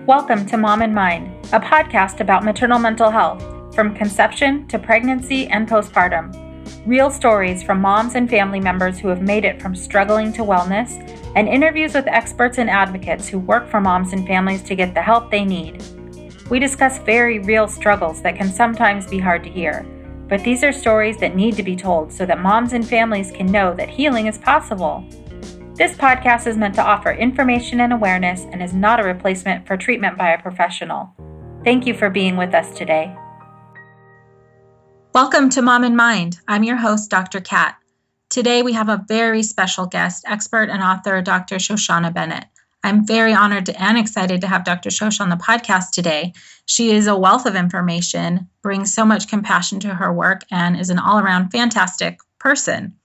Welcome to Mom and Mind, a podcast about maternal mental health, from conception to pregnancy and postpartum. Real stories from moms and family members who have made it from struggling to wellness, and interviews with experts and advocates who work for moms and families to get the help they need. We discuss very real struggles that can sometimes be hard to hear, but these are stories that need to be told so that moms and families can know that healing is possible. This podcast is meant to offer information and awareness and is not a replacement for treatment by a professional. Thank you for being with us today. Welcome to Mom and Mind. I'm your host, Dr. Kat. Today we have a very special guest, expert and author, Dr. Shoshana Bennett. I'm very honored and excited to have Dr. Shosh on the podcast today. She is a wealth of information, brings so much compassion to her work, and is an all-around fantastic person.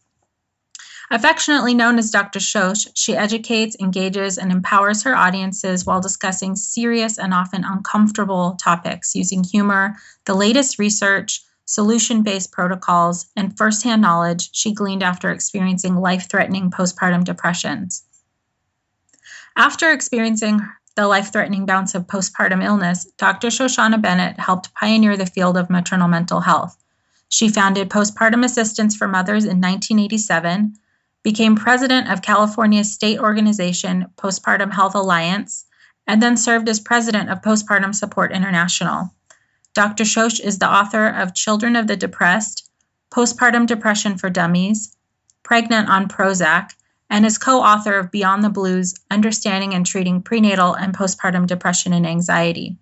Affectionately known as Dr. Shosh, she educates, engages, and empowers her audiences while discussing serious and often uncomfortable topics using humor, the latest research, solution-based protocols, and firsthand knowledge she gleaned after experiencing life-threatening postpartum depressions. After experiencing the life-threatening bouts of postpartum illness, Dr. Shoshana Bennett helped pioneer the field of maternal mental health. She founded Postpartum Assistance for Mothers in 1987, became president of California's state organization, Postpartum Health Alliance, and then served as president of Postpartum Support International. Dr. Shosh is the author of Children of the Depressed, Postpartum Depression for Dummies, Pregnant on Prozac, and is co-author of Beyond the Blues, Understanding and Treating Prenatal and Postpartum Depression and Anxiety.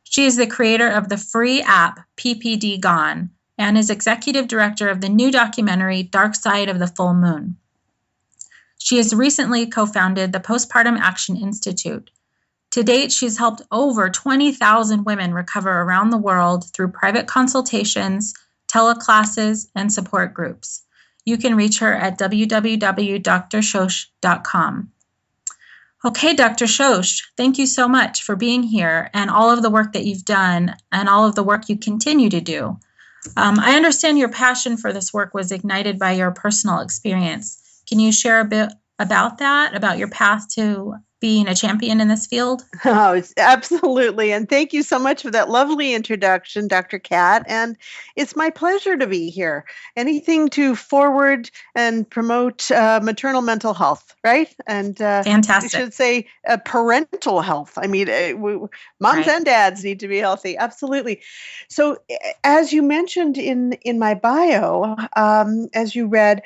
She is the creator of the free app PPD Gone and is executive director of the new documentary Dark Side of the Full Moon. She has recently co-founded the Postpartum Action Institute. To date, she's helped over 20,000 women recover around the world through private consultations, teleclasses, and support groups. You can reach her at www.drshosh.com. Okay, Dr. Shosh, thank you so much for being here and all of the work that you've done and all of the work you continue to do. I understand your passion for this work was ignited by your personal experience. Can you share a bit about that, about your path to being a champion in this field? Oh, absolutely. And thank you so much for that lovely introduction, Dr. Kat. And it's my pleasure to be here. Anything to forward and promote maternal mental health, right? And fantastic. I should say parental health. I mean, moms and dads need to be healthy. Absolutely. So as you mentioned in my bio, as you read,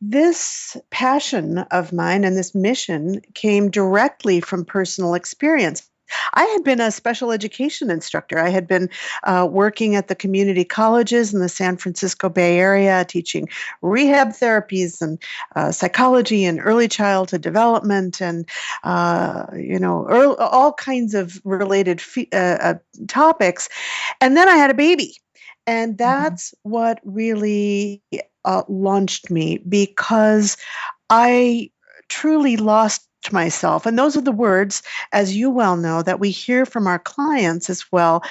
this passion of mine and this mission came directly from personal experience. I had been a special education instructor. I had been working at the community colleges in the San Francisco Bay Area, teaching rehab therapies and psychology and early childhood development and, all kinds of related topics. And then I had a baby. And that's what really launched me, because I truly lost myself. And those are the words, as you well know, that we hear from our clients as well.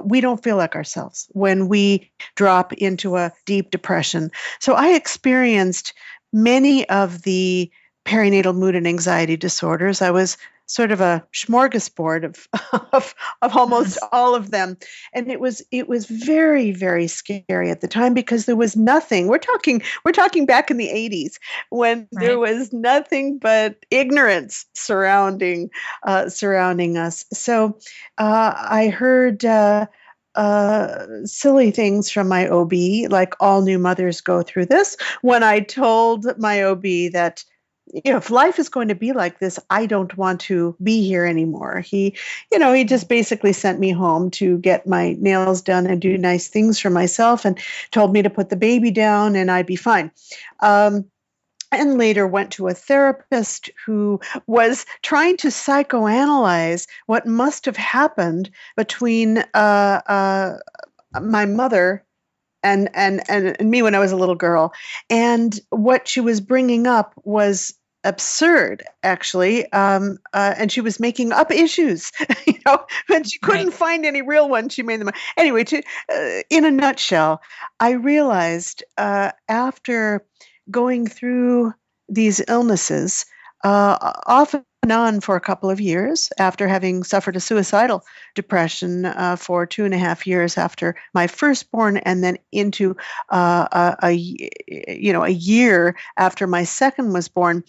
We don't feel like ourselves when we drop into a deep depression. So I experienced many of the perinatal mood and anxiety disorders. I was sort of a smorgasbord of almost all of them. And it was very, very scary at the time, because there was nothing. We're talking back in the 80s, when there was nothing but ignorance surrounding us. So I heard silly things from my OB, like all new mothers go through this, when I told my OB that, if life is going to be like this, I don't want to be here anymore. He just basically sent me home to get my nails done and do nice things for myself, and told me to put the baby down and I'd be fine. And later went to a therapist who was trying to psychoanalyze what must have happened between my mother and me when I was a little girl. And what she was bringing up was absurd, actually. And she was making up issues, when she couldn't find any real ones, she made them up. Anyway, in a nutshell, I realized after going through these illnesses, often on for a couple of years after having suffered a suicidal depression for 2.5 years after my firstborn, and then into a year after my second was born.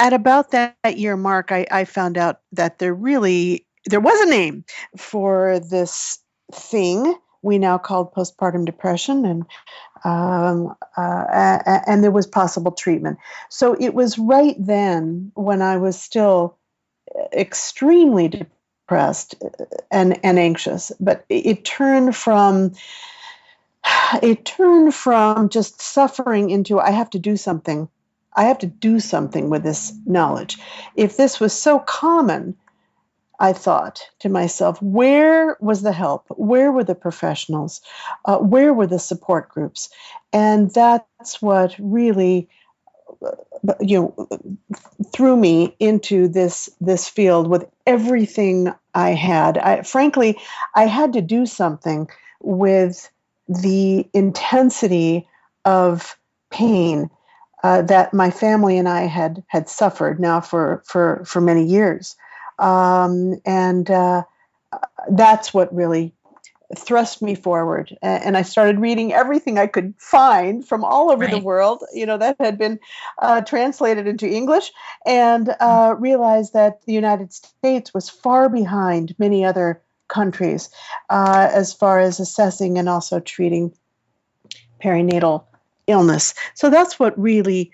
At about that year mark, I found out that there was a name for this thing we now called postpartum depression, and there was possible treatment. So it was right then, when I was still extremely depressed and anxious, but it turned from just suffering into, I have to do something. I have to do something with this knowledge. If this was so common, I thought to myself, where was the help? Where were the professionals? Where were the support groups? And that's what really, threw me into this field with everything I had. Frankly, I had to do something with the intensity of pain that my family and I had suffered now for many years. And that's what really thrust me forward. And I started reading everything I could find from all over the world, that had been translated into English, and realized that the United States was far behind many other countries as far as assessing and also treating perinatal illness. So that's what really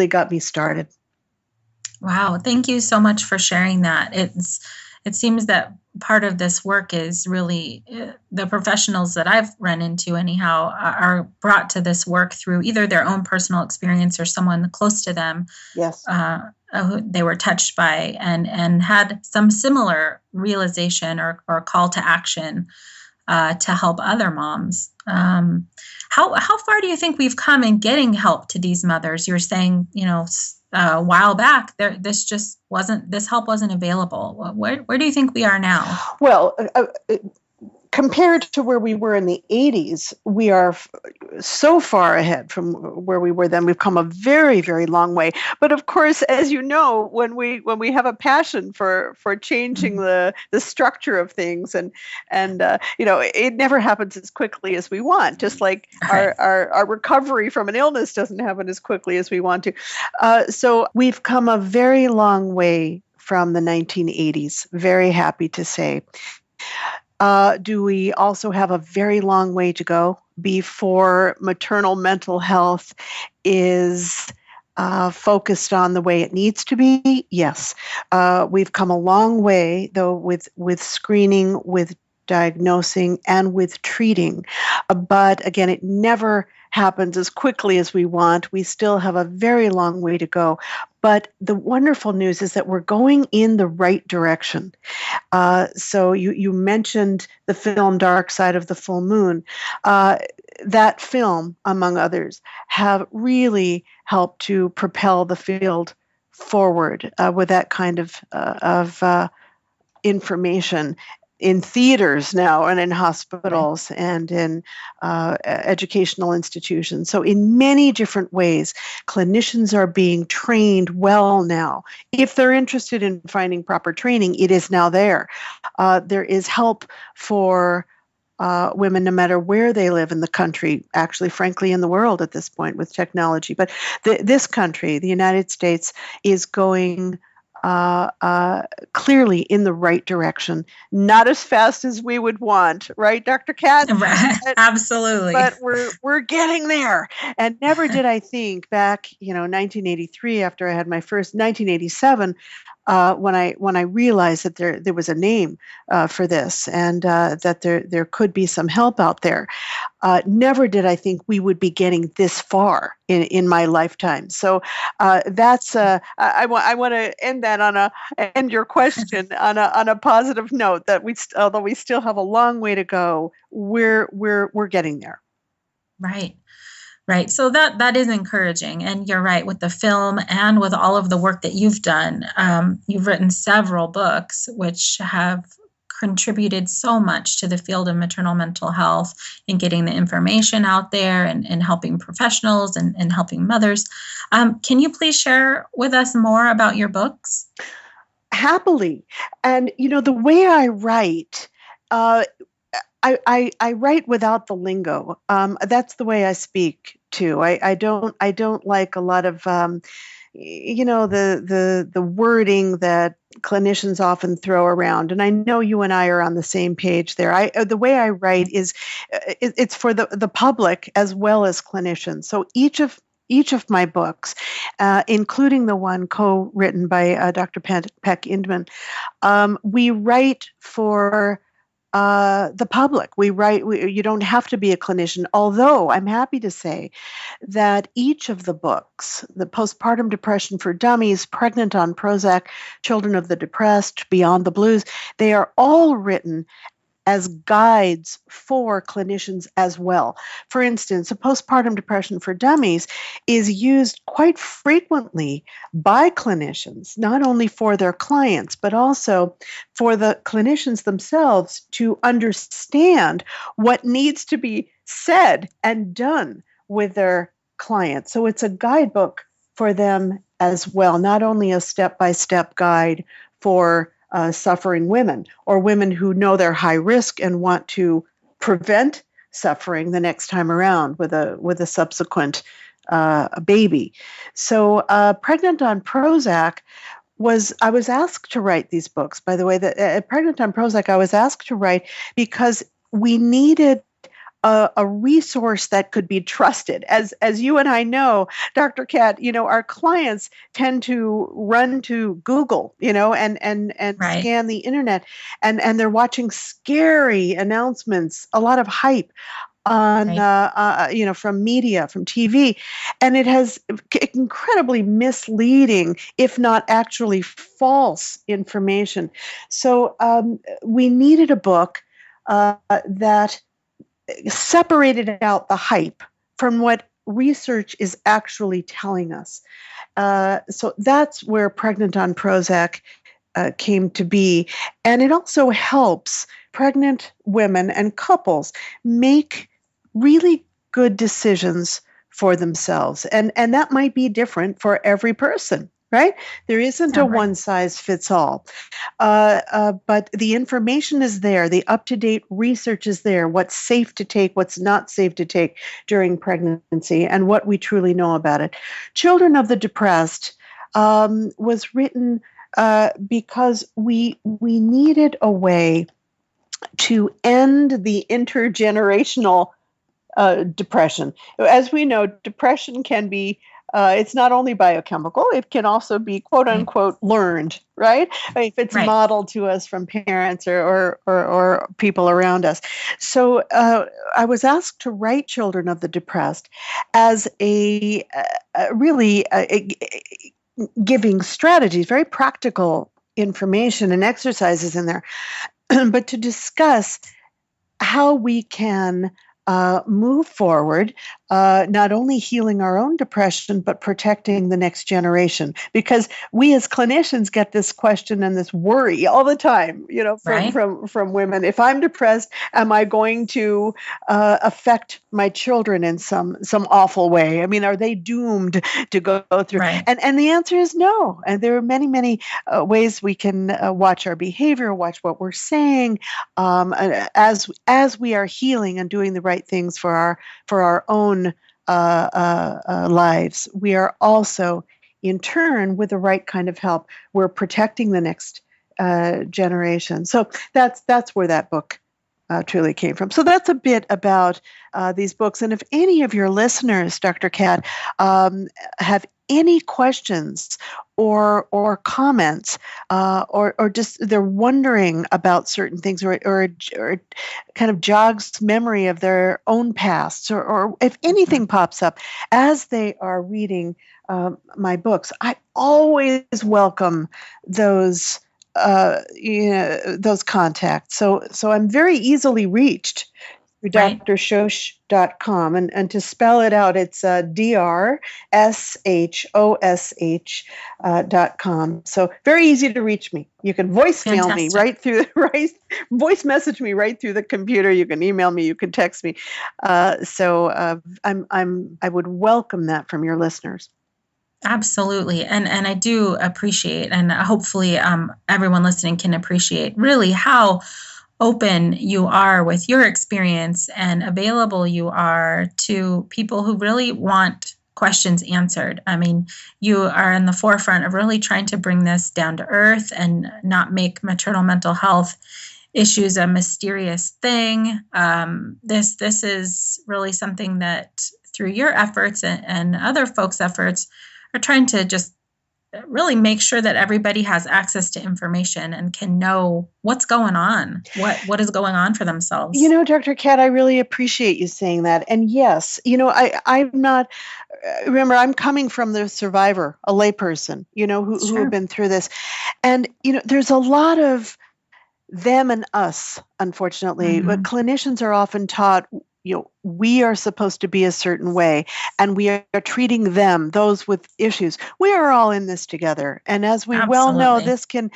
got me started. Wow. Thank you so much for sharing that. It seems that part of this work is really the professionals that I've run into anyhow are brought to this work through either their own personal experience or someone close to them. Yes. Who they were touched by and had some similar realization or call to action to help other moms. How far do you think we've come in getting help to these mothers? You're saying, a while back, this help wasn't available. Where do you think we are now? Well, compared to where we were in the 80s, we are so far ahead from where we were then. We've come a very, very long way. But of course, as you know, when we have a passion for changing the structure of things, and it never happens as quickly as we want. Just like our recovery from an illness doesn't happen as quickly as we want to. So we've come a very long way from the 1980s. Very happy to say. Do we also have a very long way to go before maternal mental health is focused on the way it needs to be? Yes. We've come a long way, though, with screening, with diagnosing, and with treating. But again, it never happens as quickly as we want. We still have a very long way to go. But the wonderful news is that we're going in the right direction. So you mentioned the film Dark Side of the Full Moon. That film, among others, have really helped to propel the field forward with that kind of information in theaters now, and in hospitals, and in educational institutions. So in many different ways, clinicians are being trained well now. If they're interested in finding proper training, it is now there. There is help for women no matter where they live in the country, actually, frankly, in the world at this point with technology. But this country, the United States, is going clearly in the right direction. Not as fast as we would want, right, Dr. Kat? Right. Absolutely. But we're getting there. And never did I think back, 1983, after I had my first, 1987, when I realized that there was a name for this, and that there could be some help out there. Never did I think we would be getting this far in my lifetime. So that's I want to end your question on a positive note, that although we still have a long way to go, we're getting there. Right. Right. So that is encouraging. And you're right, with the film and with all of the work that you've done. You've written several books which have contributed so much to the field of maternal mental health in getting the information out there and helping professionals and helping mothers. Can you please share with us more about your books? Happily. And, the way I write, I write without the lingo. That's the way I speak too. I don't like a lot of the wording that clinicians often throw around. And I know you and I are on the same page there. The way I write is it's for the public as well as clinicians. So each of my books, including the one co-written by Dr. Peck Inman, we write for the public. You don't have to be a clinician, although I'm happy to say that each of the books, the Postpartum Depression for Dummies, Pregnant on Prozac, Children of the Depressed, Beyond the Blues, they are all written as guides for clinicians as well. For instance, a Postpartum Depression for Dummies is used quite frequently by clinicians, not only for their clients, but also for the clinicians themselves to understand what needs to be said and done with their clients. So it's a guidebook for them as well, not only a step-by-step guide for suffering women or women who know they're high risk and want to prevent suffering the next time around with a subsequent baby. So Pregnant on Prozac I was asked to write these books, by the way. Pregnant on Prozac I was asked to write because we needed a resource that could be trusted. As you and I know, Dr. Kat, our clients tend to run to Google, and Right. scan the internet, and they're watching scary announcements, a lot of hype on, Right. from media, from TV, and it has incredibly misleading, if not actually false information. So we needed a book that separated out the hype from what research is actually telling us. So that's where Pregnant on Prozac came to be. And it also helps pregnant women and couples make really good decisions for themselves. And that might be different for every person, right? There isn't a one size fits all. But the information is there. The up-to-date research is there. What's safe to take, what's not safe to take during pregnancy, and what we truly know about it. Children of the Depressed was written because we needed a way to end the intergenerational depression. As we know, depression can be it's not only biochemical, it can also be quote unquote learned, right? If it's modeled to us from parents or people around us. So I was asked to write Children of the Depressed as a giving strategies, very practical information and exercises in there, but to discuss how we can move forward, not only healing our own depression, but protecting the next generation. Because we as clinicians get this question and this worry all the time, from women. If I'm depressed, am I going to affect my children in some awful way? I mean, are they doomed to go through? Right. And the answer is no. And there are many, many ways we can watch our behavior, watch what we're saying, as we are healing and doing the right things for our own lives. We are also, in turn, with the right kind of help, we're protecting the next generation. So that's where that book truly came from. So that's a bit about these books. And if any of your listeners, Dr. Kat, have any questions or comments, or just they're wondering about certain things, or kind of jogs memory of their own pasts, or if anything pops up as they are reading my books, I always welcome those those contacts. So I'm very easily reached through right? drshosh.com. And to spell it out, it's DRSHOSH.com. So very easy to reach me. You can voicemail me Fantastic. right through voice message me right through the computer. You can email me. You can text me. I would welcome that from your listeners. Absolutely. And I do appreciate, and hopefully everyone listening can appreciate really how open you are with your experience and available you are to people who really want questions answered. I mean, you are in the forefront of really trying to bring this down to earth and not make maternal mental health issues a mysterious thing. This is really something that through your efforts and other folks' efforts are trying to just really make sure that everybody has access to information and can know what's going on, what is going on for themselves. Dr. Kat, I really appreciate you saying that. And yes, I'm not, remember, I'm coming from the survivor, a layperson, who have been through this. And, there's a lot of them and us, unfortunately. Mm-hmm. But clinicians are often taught, we are supposed to be a certain way, and we are treating them, those with issues. We are all in this together. And as we well know, this can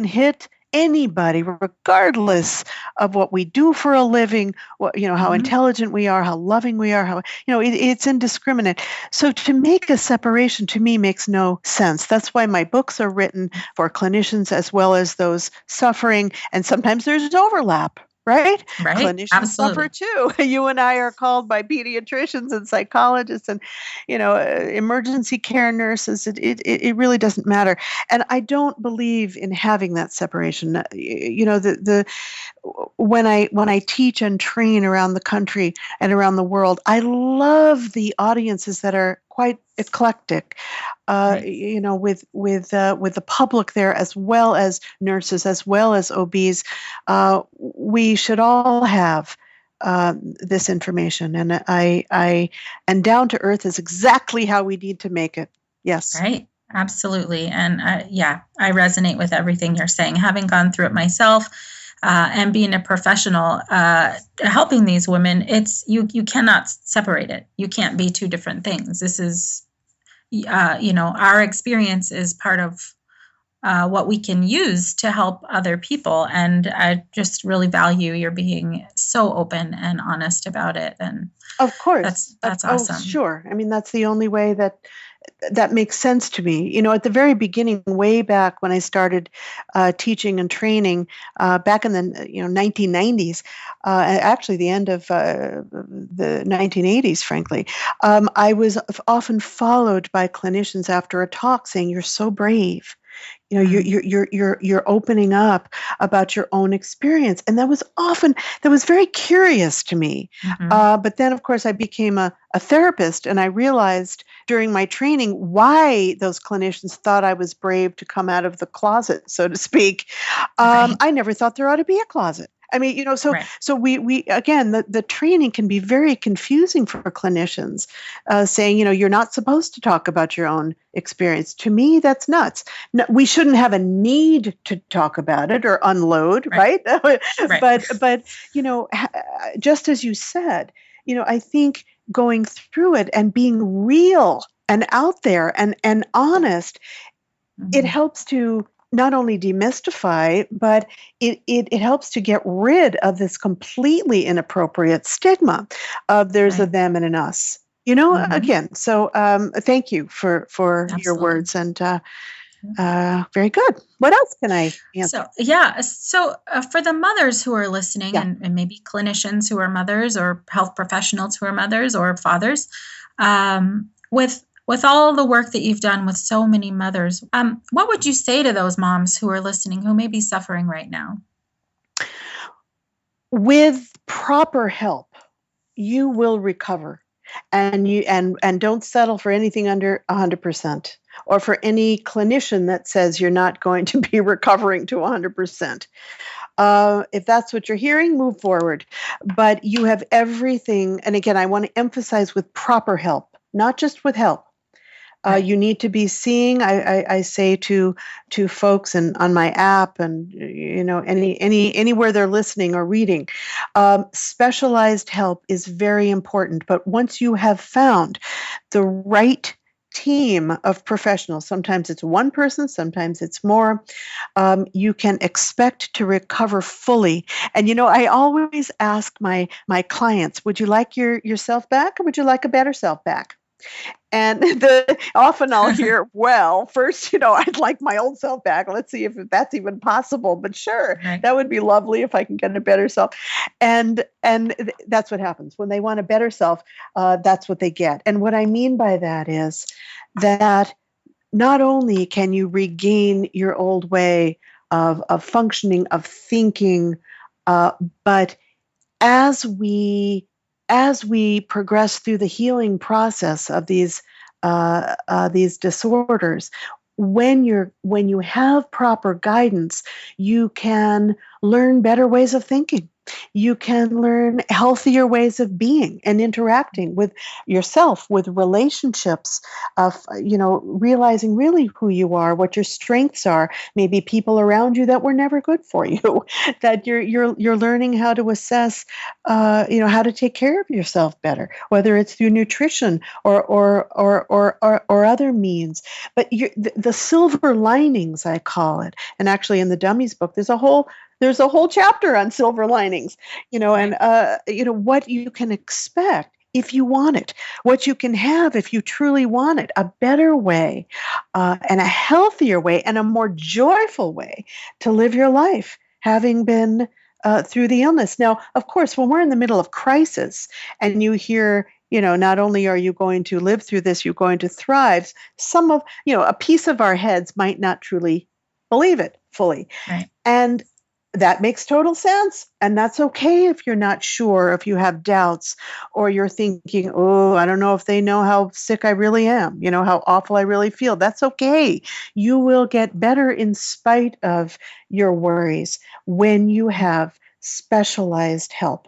hit anybody, regardless of what we do for a living, how intelligent we are, how loving we are, it's indiscriminate. So to make a separation, to me, makes no sense. That's why my books are written for clinicians as well as those suffering, and sometimes there's overlap. Right? Clinicians Absolutely. suffer too. You and I are called by pediatricians and psychologists and, emergency care nurses. It really doesn't matter. And I don't believe in having that separation. When I teach and train around the country and around the world, I love the audiences that are quite eclectic. With the public there, as well as nurses, as well as OBs, we should all have this information, and and down to earth is exactly how we need to make it. Yes, right, absolutely, and I resonate with everything you're saying. Having gone through it myself. And being a professional helping these women, you cannot separate it. You can't be two different things. This is, our experience is part of what we can use to help other people. And I just really value your being so open and honest about it. And of course, that's awesome. Oh, sure. I mean, that's the only way that makes sense to me. At the very beginning, way back when I started teaching and training back in the 1990s, actually the end of the 1980s, frankly, I was often followed by clinicians after a talk saying, "You're so brave. You're opening up about your own experience," and that was very curious to me. But then, of course, I became a therapist, and I realized during my training why those clinicians thought I was brave to come out of the closet, so to speak. I never thought there ought to be a closet. I mean, so we again, the training can be very confusing for clinicians, saying, you're not supposed to talk about your own experience. To me, that's nuts. No, we shouldn't have a need to talk about it or unload, right? But just as you said, I think going through it and being real and out there and honest, it helps to not only demystify, but it helps to get rid of this completely inappropriate stigma of there's a them and an us. Again, so thank you for your words, and very good. What else can I answer? So for the mothers who are listening, and maybe clinicians who are mothers, or health professionals who are mothers or fathers, with all the work that you've done with so many mothers, what would you say to those moms who are listening who may be suffering right now? With proper help, you will recover, and don't settle for anything under 100%, or for any clinician that says you're not going to be recovering to 100%. If that's what you're hearing, move forward. But you have everything, and again, I want to emphasize with proper help, not just with help. Right. You need to be seeing. I say to folks and on my app and anywhere they're listening or reading, specialized help is very important. But once you have found the right team of professionals, sometimes it's one person, sometimes it's more, you can expect to recover fully. And I always ask my clients, would you like yourself back, or would you like a better self back? And often I'll hear, well, first, I'd like my old self back. Let's see if that's even possible. But sure, Right. that would be lovely if I can get a better self. And that's what happens when they want a better self. That's what they get. And what I mean by that is that not only can you regain your old way of functioning, of thinking, but as we progress through the healing process of these disorders, when you have proper guidance, you can learn better ways of thinking. You can learn healthier ways of being and interacting with yourself, with relationships, of realizing really who you are, what your strengths are, maybe people around you that were never good for you, that you're learning how to assess, how to take care of yourself better, whether it's through nutrition or other means. But the silver linings, I call it, and actually in the Dummies book, there's a whole chapter on silver linings, and what you can expect if you want it, what you can have if you truly want it, a better way, and a healthier way, and a more joyful way to live your life, having been through the illness. Now, of course, when we're in the middle of crisis and you hear, not only are you going to live through this, you're going to thrive, a piece of our heads might not truly believe it fully. Right. And that makes total sense. And that's okay if you're not sure, if you have doubts, or you're thinking, oh, I don't know if they know how sick I really am, how awful I really feel. That's okay. You will get better in spite of your worries when you have specialized help.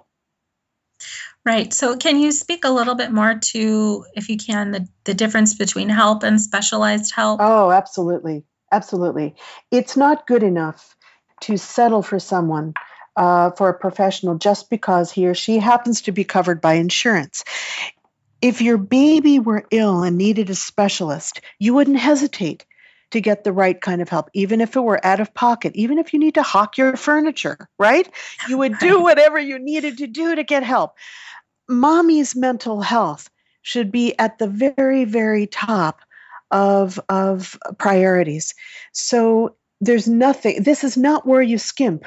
Right. So can you speak a little bit more to, if you can, the difference between help and specialized help? Oh, absolutely. Absolutely. It's not good enough to settle for someone, for a professional, just because he or she happens to be covered by insurance. If your baby were ill and needed a specialist, you wouldn't hesitate to get the right kind of help, even if it were out of pocket, even if you need to hawk your furniture, right? You would do whatever you needed to do to get help. Mommy's mental health should be at the very, very top of priorities. So this is not where you skimp.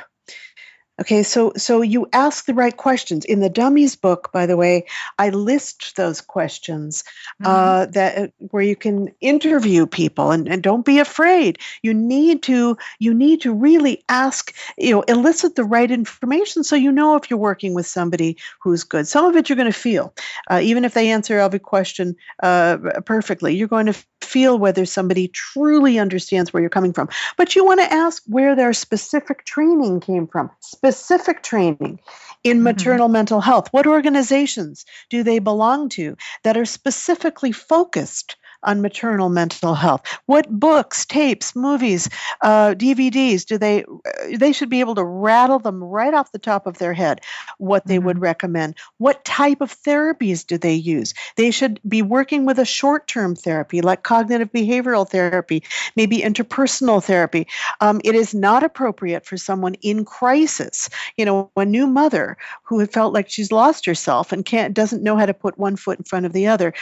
Okay, so you ask the right questions. In the Dummies book, by the way, I list those questions that where you can interview people, and don't be afraid. You need to really ask, elicit the right information so you know if you're working with somebody who's good. Some of it you're going to feel, even if they answer every question perfectly. You're going to feel whether somebody truly understands where you're coming from. But you want to ask where their specific training came from. Specific training in maternal mental health. What organizations do they belong to that are specifically focused on maternal mental health? What books, tapes, movies, DVDs do they should be able to rattle them right off the top of their head what they would recommend. What type of therapies do they use? They should be working with a short-term therapy like cognitive behavioral therapy, maybe interpersonal therapy. It is not appropriate for someone in crisis, a new mother who had felt like she's lost herself and doesn't know how to put one foot in front of the other.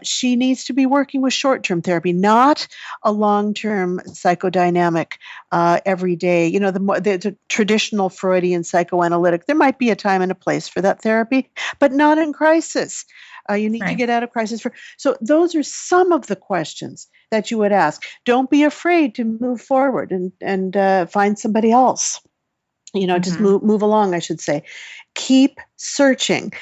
She needs to be working with short-term therapy, not a long-term psychodynamic every day. The traditional Freudian psychoanalytic, there might be a time and a place for that therapy, but not in crisis. You need to get out of crisis. So those are some of the questions that you would ask. Don't be afraid to move forward and find somebody else. just move along, I should say. Keep searching.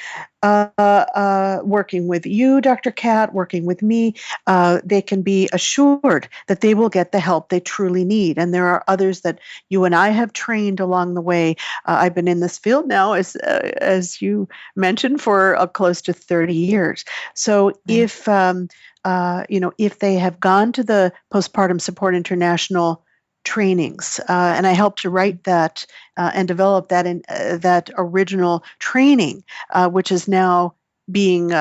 Working with you, Dr. Kat, working with me, they can be assured that they will get the help they truly need. And there are others that you and I have trained along the way. I've been in this field now, as you mentioned, for close to 30 years. So if they have gone to the Postpartum Support International trainings, and I helped to write that and develop that in that original training, which is now being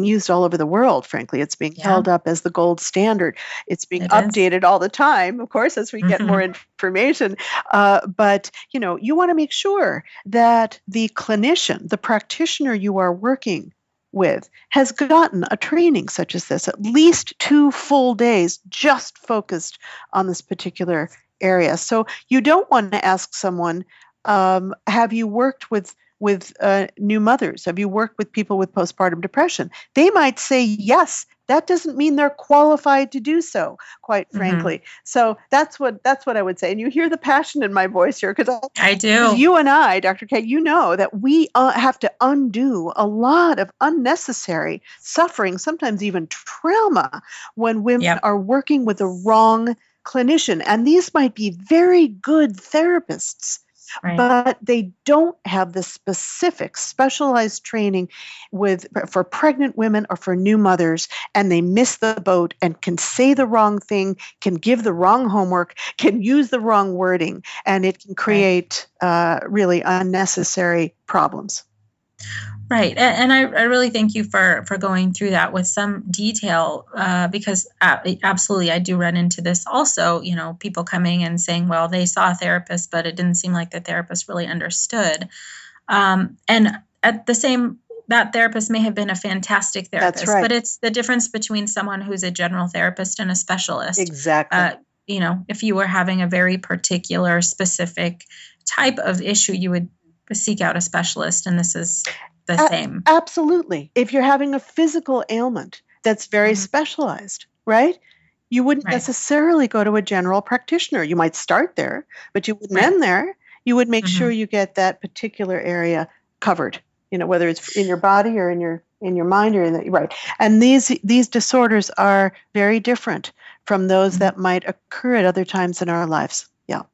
used all over the world. Frankly, it's being held up as the gold standard. It's being updated all the time, of course, as we get more information. But you want to make sure that the clinician, the practitioner you are working with, has gotten a training such as this, at least 2 full days just focused on this particular area. So you don't want to ask someone, have you worked with new mothers? Have you worked with people with postpartum depression? They might say yes. That doesn't mean they're qualified to do so, quite frankly. So that's what I would say. And you hear the passion in my voice here, because I do. You and I, Dr. Kat, that we have to undo a lot of unnecessary suffering, sometimes even trauma, when women are working with the wrong clinician. And these might be very good therapists, but they don't have the specific specialized training for pregnant women or for new mothers, and they miss the boat and can say the wrong thing, can give the wrong homework, can use the wrong wording, and it can create really unnecessary problems. Right. And I really thank you for going through that with some detail, because absolutely, I do run into this also, people coming and saying, well, they saw a therapist, but it didn't seem like the therapist really understood. And at the same, that therapist may have been a fantastic therapist, but it's the difference between someone who's a general therapist and a specialist. Exactly. If you were having a very particular, specific type of issue, you would seek out a specialist, and this is the same. Absolutely. If you're having a physical ailment that's very specialized, right? You wouldn't necessarily go to a general practitioner. You might start there, but you wouldn't end there. You would make sure you get that particular area covered, whether it's in your body or in your mind or And these disorders are very different from those that might occur at other times in our lives. Yeah.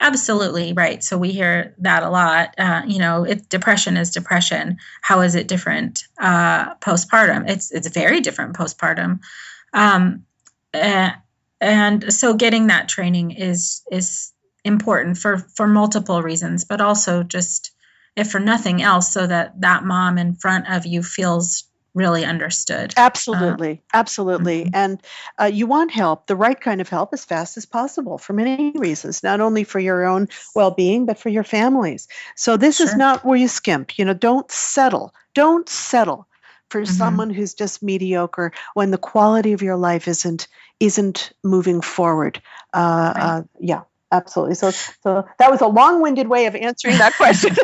Absolutely right. So we hear that a lot. Depression is depression. How is it different postpartum? It's very different postpartum, and so getting that training is important for multiple reasons, but also just, if for nothing else, so that mom in front of you feels really understood. Absolutely. And you want help, the right kind of help, as fast as possible for many reasons, not only for your own well-being, but for your families. So this is not where you skimp. Don't settle for someone who's just mediocre when the quality of your life isn't moving forward. Yeah, absolutely. So that was a long-winded way of answering that question.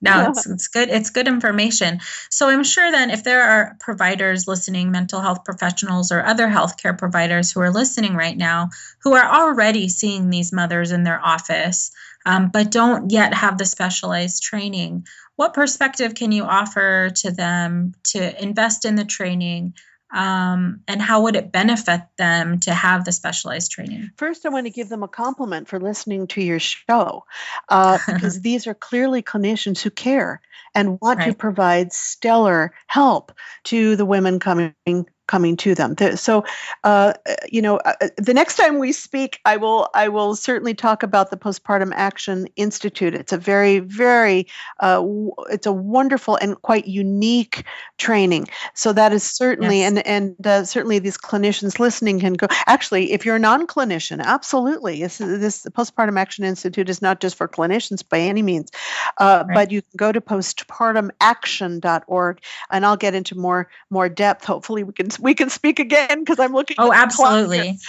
No, it's good. It's good information. So I'm sure then, if there are providers listening, mental health professionals or other healthcare providers who are listening right now, who are already seeing these mothers in their office, but don't yet have the specialized training, what perspective can you offer to them to invest in the training? And how would it benefit them to have the specialized training? First, I want to give them a compliment for listening to your show, because these are clearly clinicians who care and want to provide stellar help to the women coming to them. So, the next time we speak, I will certainly talk about the Postpartum Action Institute. It's a very, very, it's a wonderful and quite unique training. So that is certainly, and certainly these clinicians listening can go. Actually, if you're a non-clinician, absolutely, this Postpartum Action Institute is not just for clinicians by any means, but you can go to postpartumaction.org, and I'll get into more depth. Hopefully, we can we can speak again because I'm looking. Oh, at the clock here. absolutely.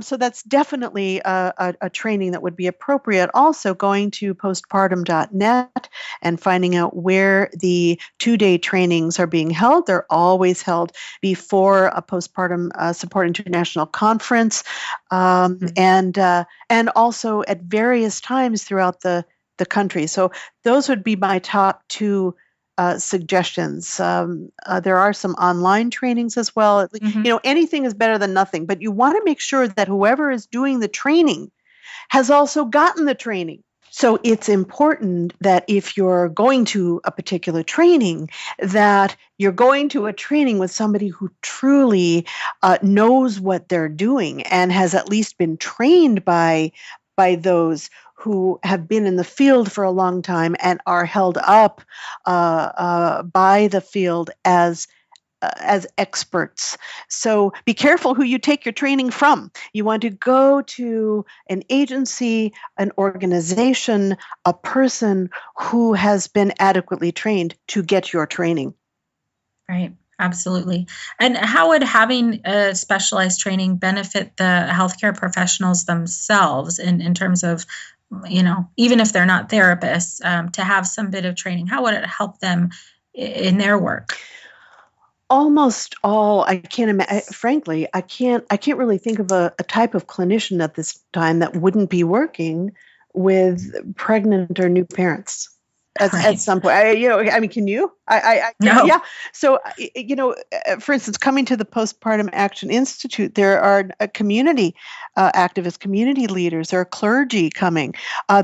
So that's definitely a training that would be appropriate. Also, going to postpartum.net and finding out where the 2-day trainings are being held. They're always held before a Postpartum Support International Conference, and also at various times throughout the country. So those would be my top two suggestions. There are some online trainings as well. Anything is better than nothing, but you want to make sure that whoever is doing the training has also gotten the training. So it's important that if you're going to a particular training, that you're going to a training with somebody who truly knows what they're doing and has at least been trained by those who have been in the field for a long time and are held up by the field as experts. So be careful who you take your training from. You want to go to an agency, an organization, a person who has been adequately trained to get your training. Right. Absolutely. And how would having a specialized training benefit the healthcare professionals themselves in terms of, even if they're not therapists, to have some bit of training? How would it help them in their work? Almost all. I can't imagine. Frankly, I can't really think of a type of clinician at this time that wouldn't be working with pregnant or new parents at some point. Can you? No. Yeah. So, for instance, coming to the Postpartum Action Institute, there are community activists, community leaders, there are clergy coming.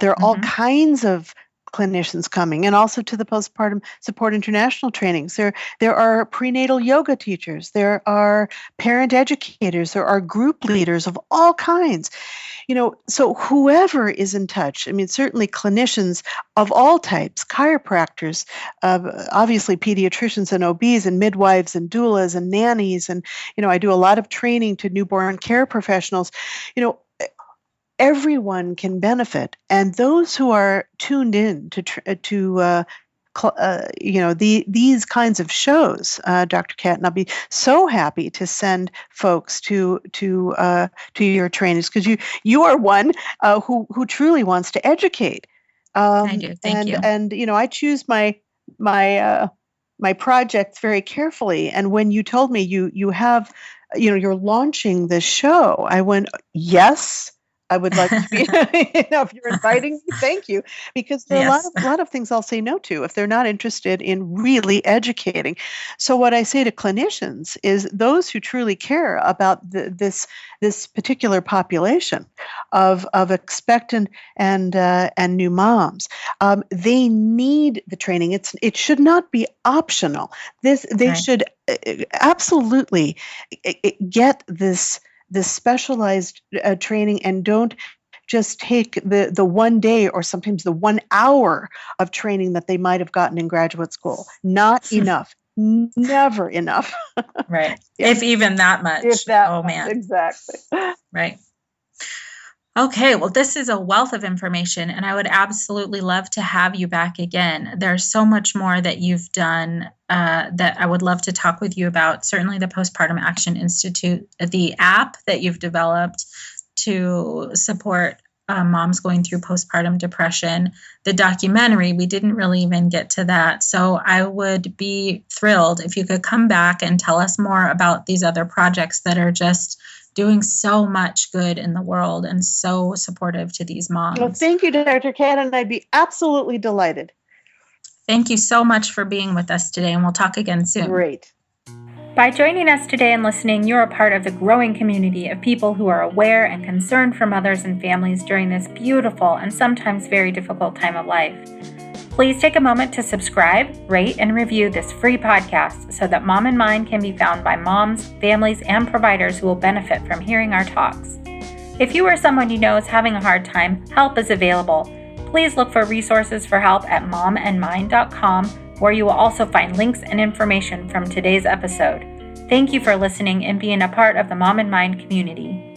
There are all kinds of clinicians coming, and also to the Postpartum Support International trainings. There are prenatal yoga teachers, there are parent educators, there are group leaders of all kinds. So whoever is in touch, certainly clinicians of all types, chiropractors, obviously pediatricians and OBs and midwives and doulas and nannies, and I do a lot of training to newborn care professionals. Everyone can benefit, and those who are tuned in to these kinds of shows, Dr. Kat, and I'll be so happy to send folks to your trainings, because you are one who truly wants to educate. I do. Thank you. And I choose my projects very carefully. And when you told me you have, you're launching this show, I went, yes. I would like to be, if you're inviting me, thank you. Because there are a lot of things I'll say no to if they're not interested in really educating. So what I say to clinicians is those who truly care about this particular population of expectant and new moms, they need the training. It should not be optional. They should absolutely get this specialized training, and don't just take the 1 day or sometimes the 1 hour of training that they might have gotten in graduate school. Not enough. Never enough. Right. Yeah. If even that much. If that much. Man. Exactly. Right. Okay, well, this is a wealth of information, and I would absolutely love to have you back again. There's so much more that you've done that I would love to talk with you about. Certainly the Postpartum Action Institute, the app that you've developed to support moms going through postpartum depression, the documentary, we didn't really even get to that. So I would be thrilled if you could come back and tell us more about these other projects that are just doing so much good in the world and so supportive to these moms. Well, thank you, Dr. Kat, and I'd be absolutely delighted. Thank you so much for being with us today, and we'll talk again soon. Great. By joining us today and listening, you're a part of the growing community of people who are aware and concerned for mothers and families during this beautiful and sometimes very difficult time of life. Please take a moment to subscribe, rate, and review this free podcast so that Mom and Mind can be found by moms, families, and providers who will benefit from hearing our talks. If you or someone you know is having a hard time, help is available. Please look for resources for help at momandmind.com, where you will also find links and information from today's episode. Thank you for listening and being a part of the Mom and Mind community.